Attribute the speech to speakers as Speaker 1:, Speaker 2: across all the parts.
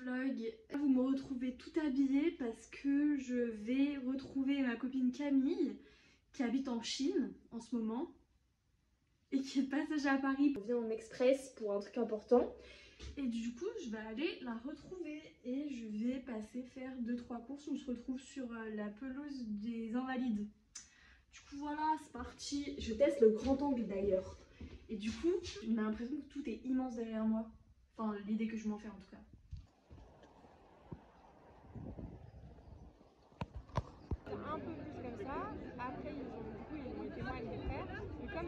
Speaker 1: vlog. Vous me retrouvez tout habillée parce que je vais retrouver ma copine Camille qui habite en Chine en ce moment et qui est de passage à Paris. On vient en express pour un truc important et du coup je vais aller la retrouver et je vais passer faire 2-3 courses. On se retrouve sur la pelouse des Invalides. Du coup voilà, c'est parti. Je teste le grand angle d'ailleurs. Et du coup, j'ai l'impression que tout est immense derrière moi. Enfin, l'idée que je m'en fais en tout cas.
Speaker 2: Un peu plus comme ça. Après, ils ont été moi avec mes frères. Et comme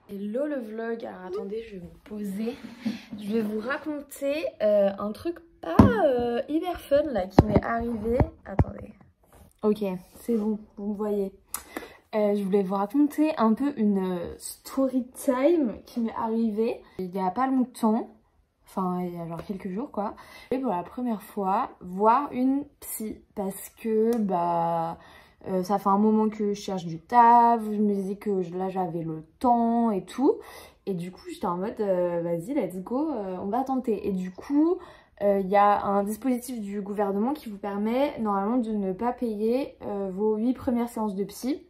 Speaker 1: Hello le vlog, alors attendez, je vais me poser. Je vais vous raconter un truc pas hyper fun là qui m'est arrivé. Attendez. Ok, c'est bon, vous me voyez. Je voulais vous raconter un peu une story time qui m'est arrivée il y a pas longtemps. Enfin, il y a genre quelques jours quoi. Et pour la première fois, voir une psy parce que ça fait un moment que je cherche du taf, je me disais que là j'avais le temps et tout. Et du coup j'étais en mode vas-y let's go, on va tenter. Et du coup il y a un dispositif du gouvernement qui vous permet normalement de ne pas payer vos 8 premières séances de psy.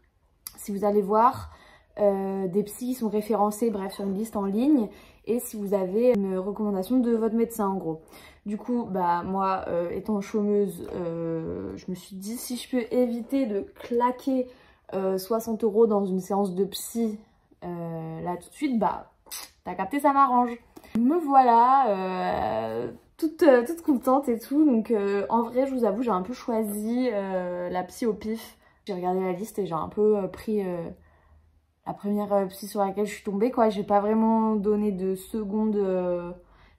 Speaker 1: Si vous allez voir des psys qui sont référencés, bref, sur une liste en ligne, et si vous avez une recommandation de votre médecin en gros. Du coup, moi, étant chômeuse, je me suis dit si je peux éviter de claquer 60 € dans une séance de psy là tout de suite, t'as capté, ça m'arrange. Me voilà, toute contente et tout. Donc en vrai, je vous avoue, j'ai un peu choisi la psy au pif. J'ai regardé la liste et j'ai un peu pris la première psy sur laquelle je suis tombée quoi. J'ai pas vraiment donné de seconde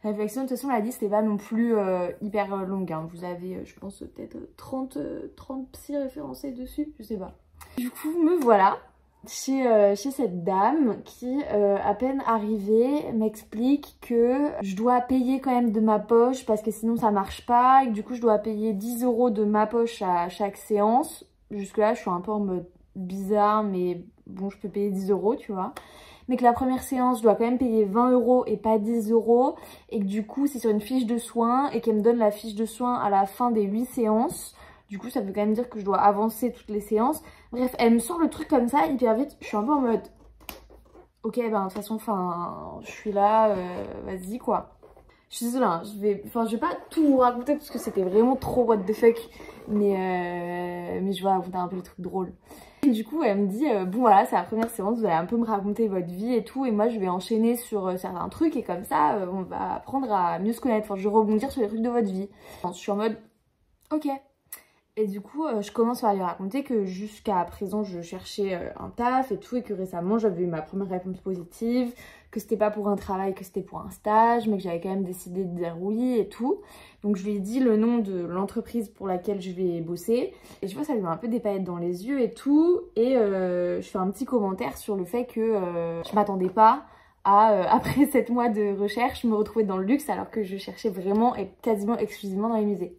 Speaker 1: réflexion. De toute façon la liste est pas non plus hyper longue hein. Vous avez je pense peut-être 30 psy référencés dessus, je sais pas. Du coup me voilà chez cette dame qui à peine arrivée m'explique que je dois payer quand même de ma poche parce que sinon ça marche pas et que du coup je dois payer 10 € de ma poche à chaque séance. Jusque là je suis un peu en mode bizarre mais bon je peux payer 10 € tu vois. Mais que la première séance je dois quand même payer 20 € et pas 10 € et que du coup c'est sur une fiche de soins et qu'elle me donne la fiche de soins à la fin des 8 séances. Du coup ça veut quand même dire que je dois avancer toutes les séances. Bref elle me sort le truc comme ça hyper vite. Je suis un peu en mode ok de toute façon je suis là vas-y quoi. Je suis désolée, hein, je vais pas tout vous raconter parce que c'était vraiment trop what the fuck. Mais je vais raconter un peu le truc drôle. Et du coup, elle me dit, bon voilà, c'est la première séance, vous allez un peu me raconter votre vie et tout. Et moi, je vais enchaîner sur certains trucs et comme ça, on va apprendre à mieux se connaître. Enfin, je vais rebondir sur les trucs de votre vie. Je suis en mode, ok. Et du coup, je commence à lui raconter que jusqu'à présent, je cherchais un taf et tout. Et que récemment, j'avais eu ma première réponse positive. Que c'était pas pour un travail, que c'était pour un stage. Mais que j'avais quand même décidé de dire oui et tout. Donc, je lui ai dit le nom de l'entreprise pour laquelle je vais bosser. Et je vois, ça lui met un peu des paillettes dans les yeux et tout. Et je fais un petit commentaire sur le fait que je m'attendais pas à, après 7 mois de recherche, me retrouver dans le luxe. Alors que je cherchais vraiment et quasiment exclusivement dans les musées.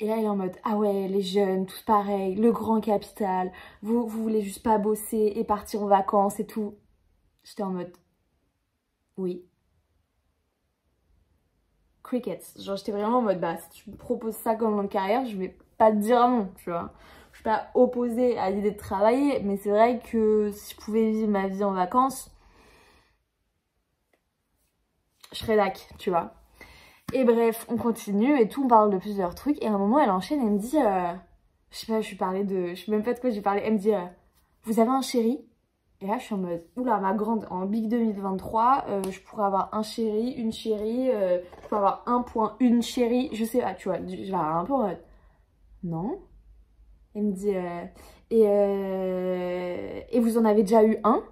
Speaker 1: Et là, il est en mode, ah ouais, les jeunes, tous pareil, le grand capital, vous voulez juste pas bosser et partir en vacances et tout. J'étais en mode, oui. Crickets. Genre, j'étais vraiment en mode, si tu me proposes ça comme longue carrière, je vais pas te dire non, tu vois. Je suis pas opposée à l'idée de travailler, mais c'est vrai que si je pouvais vivre ma vie en vacances, je serais dac, tu vois. Et bref, on continue et tout, on parle de plusieurs trucs. Et à un moment, elle enchaîne et elle me dit, je sais pas, je sais même pas de quoi j'ai parlé. Elle me dit, vous avez un chéri? Et là, je suis en mode, oula, ma grande, en Big 2023, je pourrais avoir un chéri, une chérie, je pourrais avoir 1.1 chérie, je sais pas, tu vois. Je vais un peu en mode, non. Elle me dit, et vous en avez déjà eu un?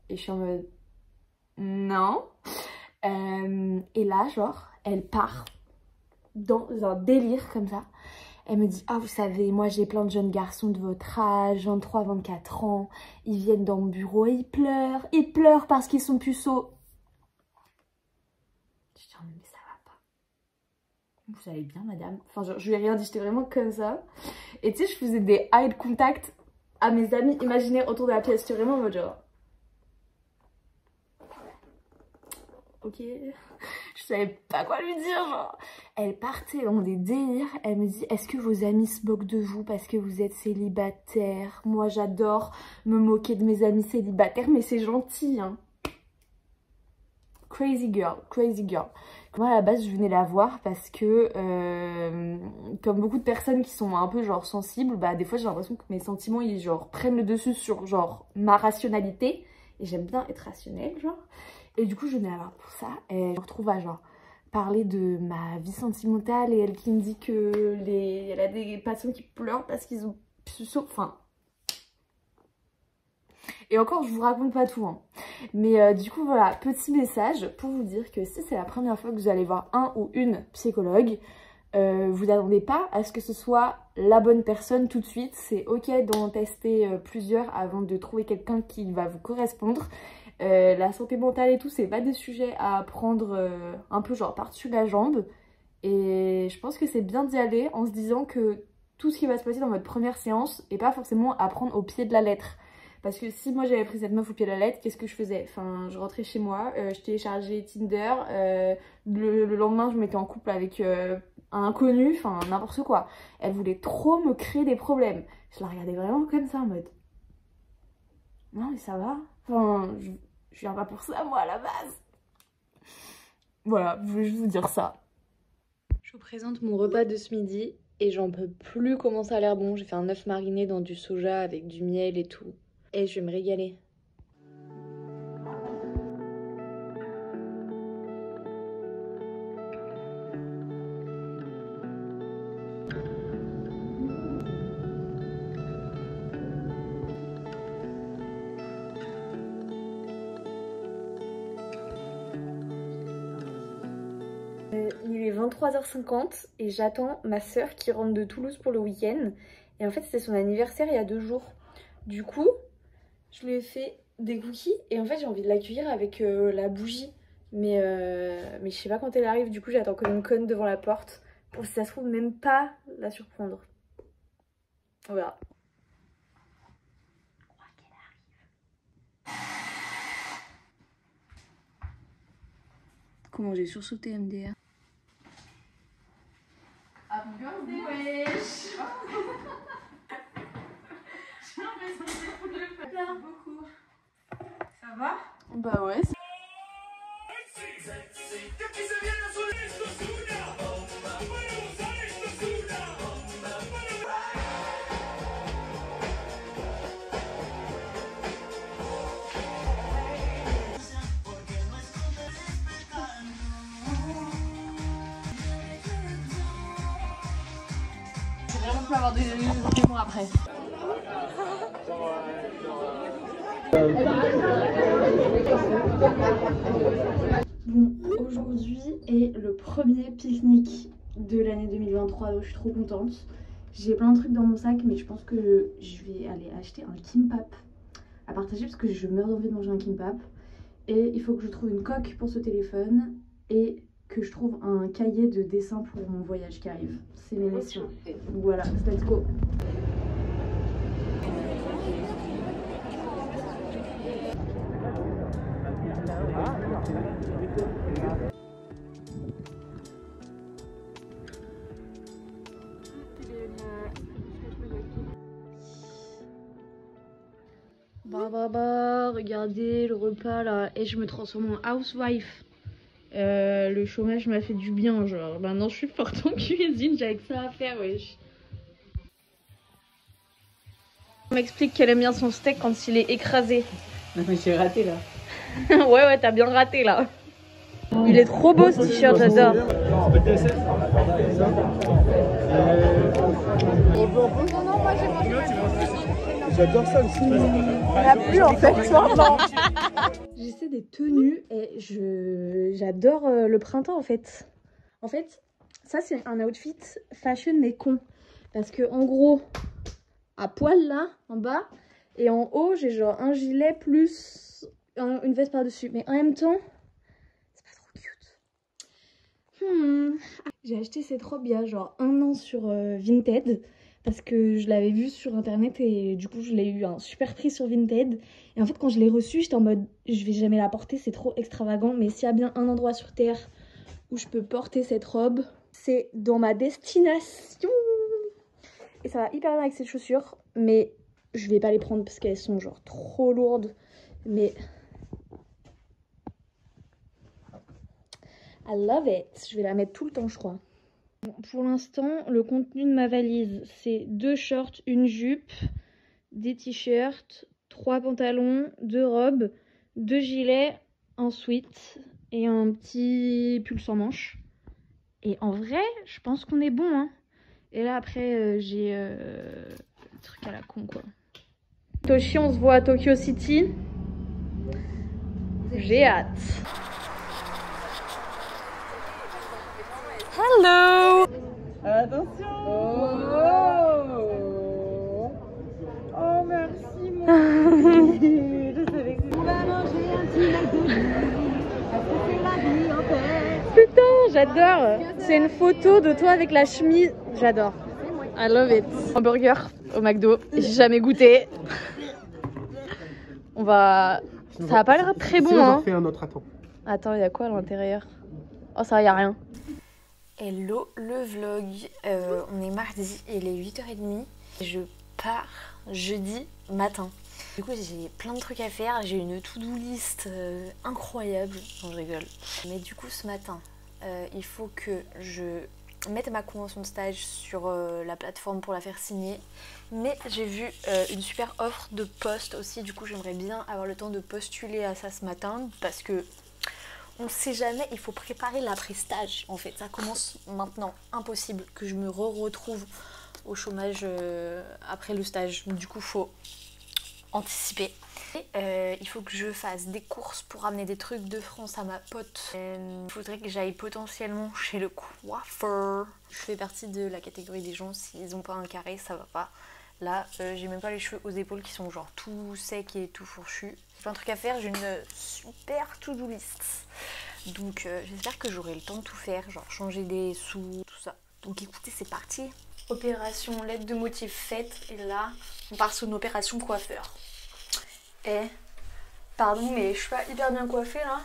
Speaker 1: Et je suis en mode, non. Et là, genre, elle part dans un délire comme ça. Elle me dit, ah vous savez, moi j'ai plein de jeunes garçons de votre âge, 23, 24 ans, ils viennent dans mon bureau et ils pleurent parce qu'ils sont puceaux. Je dis, oh, mais ça va pas. Vous allez bien madame? Enfin genre, je lui ai rien dit, j'étais vraiment comme ça. Et tu sais, je faisais des eye contact à mes amis imaginaires autour de la pièce. J'étais vraiment en mode genre... Ok, je savais pas quoi lui dire, genre. Elle partait dans des délires, elle me dit est-ce que vos amis se moquent de vous parce que vous êtes célibataire? Moi j'adore me moquer de mes amis célibataires, mais c'est gentil hein. Crazy girl, crazy girl. Moi à la base je venais la voir parce que comme beaucoup de personnes qui sont un peu genre sensibles, bah des fois j'ai l'impression que mes sentiments ils genre prennent le dessus sur genre ma rationalité. Et j'aime bien être rationnelle genre. Et du coup je venais la voir pour ça et je me retrouve à genre parler de ma vie sentimentale et elle qui me dit que elle a des patients qui pleurent parce qu'ils ont enfin. Et encore je vous raconte pas tout hein. Mais du coup voilà, petit message pour vous dire que si c'est la première fois que vous allez voir un ou une psychologue, vous n'attendez pas à ce que ce soit la bonne personne tout de suite. C'est ok d'en tester plusieurs avant de trouver quelqu'un qui va vous correspondre. La santé mentale et tout, c'est pas des sujets à prendre un peu genre par-dessus la jambe. Et je pense que c'est bien d'y aller en se disant que tout ce qui va se passer dans votre première séance est pas forcément à prendre au pied de la lettre. Parce que si moi j'avais pris cette meuf au pied de la lettre, qu'est-ce que je faisais? Enfin, je rentrais chez moi, je téléchargeais Tinder, le lendemain je m'étais en couple avec un inconnu, enfin n'importe quoi. Elle voulait trop me créer des problèmes. Je la regardais vraiment comme ça en mode... Non mais ça va. Enfin, je viens pas pour ça moi à la base. Voilà, je voulais juste vous dire ça.
Speaker 3: Je vous présente mon repas de ce midi et j'en peux plus comment ça a l'air bon. J'ai fait un œuf mariné dans du soja avec du miel et tout. Et je vais me régaler.
Speaker 1: Il est 23h50 et j'attends ma soeur qui rentre de Toulouse pour le week-end. Et en fait c'était son anniversaire il y a 2 jours. Du coup, je lui ai fait des cookies et en fait j'ai envie de l'accueillir avec la bougie. Mais je sais pas quand elle arrive, du coup j'attends comme une conne devant la porte pour si ça se trouve même pas la surprendre. On verra. Comment j'ai sursauté MDR. Happy birthday, wesh. J'ai l'impression que c'est fou de le faire beaucoup. Ça va? Bah ouais. C'est vraiment plus avoir des mots après. Bon, aujourd'hui est le premier pique-nique de l'année 2023, donc je suis trop contente. J'ai plein de trucs dans mon sac, mais je pense que je vais aller acheter un kimbap à partager parce que je meurs d'envie de manger un kimbap. Et il faut que je trouve une coque pour ce téléphone et que je trouve un cahier de dessin pour mon voyage qui arrive. C'est mes missions. Voilà, let's go. Bah, regardez le repas là. Et je me transforme en housewife. Le chômage m'a fait du bien, genre. Maintenant je suis forte en cuisine, j'ai que ça à faire, wesh. On m'explique qu'elle aime bien son steak quand il est écrasé.
Speaker 4: Non mais j'ai raté là.
Speaker 1: ouais, t'as bien raté là. Il est trop beau ce t-shirt, j'adore.
Speaker 2: Non, moi j'ai mangé.
Speaker 4: J'adore ça aussi.
Speaker 2: On a plus en fait, toi. Non.
Speaker 1: J'essaie des tenues et j'adore le printemps en fait. En fait, ça c'est un outfit fashion mais con. Parce que en gros, à poil là, en bas, et en haut, j'ai genre un gilet plus une veste par-dessus. Mais en même temps, c'est pas trop cute. J'ai acheté cette robe il y a genre 1 an sur Vinted. parce que je l'avais vu sur internet et du coup je l'ai eu un super prix sur Vinted. Et en fait quand je l'ai reçu j'étais en mode je vais jamais la porter, c'est trop extravagant. Mais s'il y a bien un endroit sur terre où je peux porter cette robe, c'est dans ma destination. Et ça va hyper bien avec ces chaussures, mais je vais pas les prendre parce qu'elles sont genre trop lourdes. Mais I love it. Je vais la mettre tout le temps je crois. Bon, pour l'instant, le contenu de ma valise, c'est 2 shorts, une jupe, des t-shirts, 3 pantalons, 2 robes, 2 gilets, un sweat et un petit pull sans manches. Et en vrai, je pense qu'on est bon, hein. Et là, après, j'ai le truc à la con, quoi. Toshi, on se voit à Tokyo City. J'ai hâte. Hello!
Speaker 2: Attention. Oh merci mon je savais que on va manger un petit McDo. Parce que c'est la vie en fait.
Speaker 1: Putain, j'adore. C'est une photo de toi avec la chemise. J'adore. I love it. Hamburger au McDo. J'ai jamais goûté. On va... Ça a pas l'air très bon, hein.
Speaker 4: Fait un autre attends.
Speaker 1: Attends, il y a quoi à l'intérieur? Oh, ça, y a rien. Hello le vlog. On est mardi, il est 8h30. Je pars jeudi matin. Du coup, j'ai plein de trucs à faire. J'ai une to-do list incroyable. Non, je rigole. Mais du coup, ce matin, il faut que je mette ma convention de stage sur la plateforme pour la faire signer. Mais j'ai vu une super offre de poste aussi. Du coup, j'aimerais bien avoir le temps de postuler à ça ce matin parce que on ne sait jamais, il faut préparer l'après-stage en fait. Ça commence maintenant, impossible que je me retrouve au chômage après le stage. Du coup, il faut anticiper. Et, il faut que je fasse des courses pour ramener des trucs de France à ma pote. Il faudrait que j'aille potentiellement chez le coiffeur. Je fais partie de la catégorie des gens, s'ils n'ont pas un carré, ça va pas. Là, j'ai même pas les cheveux aux épaules qui sont genre tout secs et tout fourchus. J'ai plein de trucs à faire, j'ai une super to-do list. Donc j'espère que j'aurai le temps de tout faire, genre changer des sous, tout ça. Donc écoutez, c'est parti. Opération lettre de motif faite et là, on part sur une opération coiffeur. Et, pardon, mais je suis pas hyper bien coiffée là.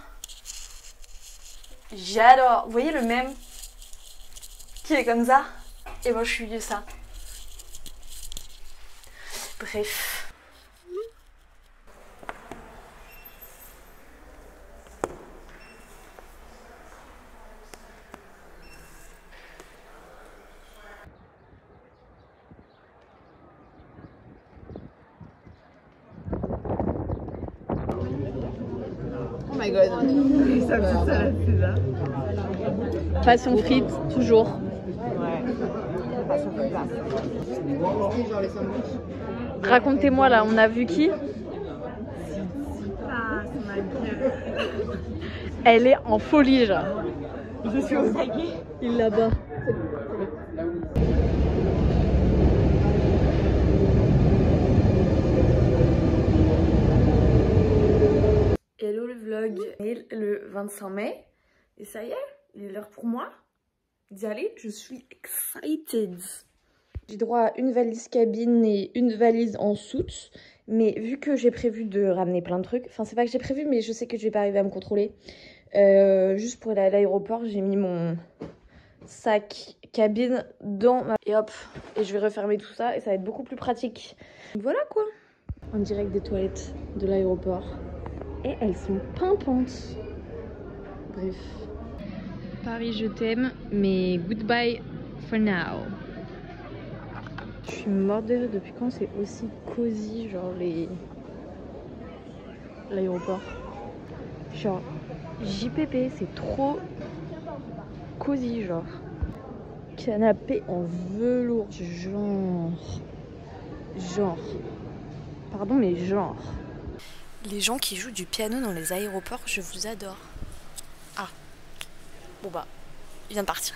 Speaker 1: J'adore. Vous voyez le même qui est comme ça? Et moi je suis ça. Bref.
Speaker 3: Oh my god.
Speaker 2: Et ça petite salade César.
Speaker 1: Passion frite, toujours.
Speaker 2: Ouais. Passion de place.
Speaker 1: Racontez-moi là, on a vu qui?
Speaker 2: Ah, c'est ma gueule.
Speaker 1: Elle est en folie, genre.
Speaker 2: Je suis au taquet.
Speaker 1: Il là-bas. Hello le vlog. Le 25 mai. Et ça y est, il est l'heure pour moi d'y aller. Je suis excited. J'ai droit à une valise cabine et une valise en soute. Mais vu que j'ai prévu de ramener plein de trucs, enfin c'est pas que j'ai prévu mais je sais que je vais pas arriver à me contrôler. Juste pour aller à l'aéroport, j'ai mis mon sac cabine dans ma... Et hop, et je vais refermer tout ça et ça va être beaucoup plus pratique. Donc voilà quoi. En direct des toilettes de l'aéroport. Et elles sont pimpantes. Bref. Paris, je t'aime, mais goodbye for now. Je suis morte de rire depuis quand c'est aussi cosy, genre l'aéroport. Genre, JPP, c'est trop cosy, genre. Canapé en velours, genre. Pardon, mais genre. Les gens qui jouent du piano dans les aéroports, je vous adore. Ah. Bon bah, il vient de partir.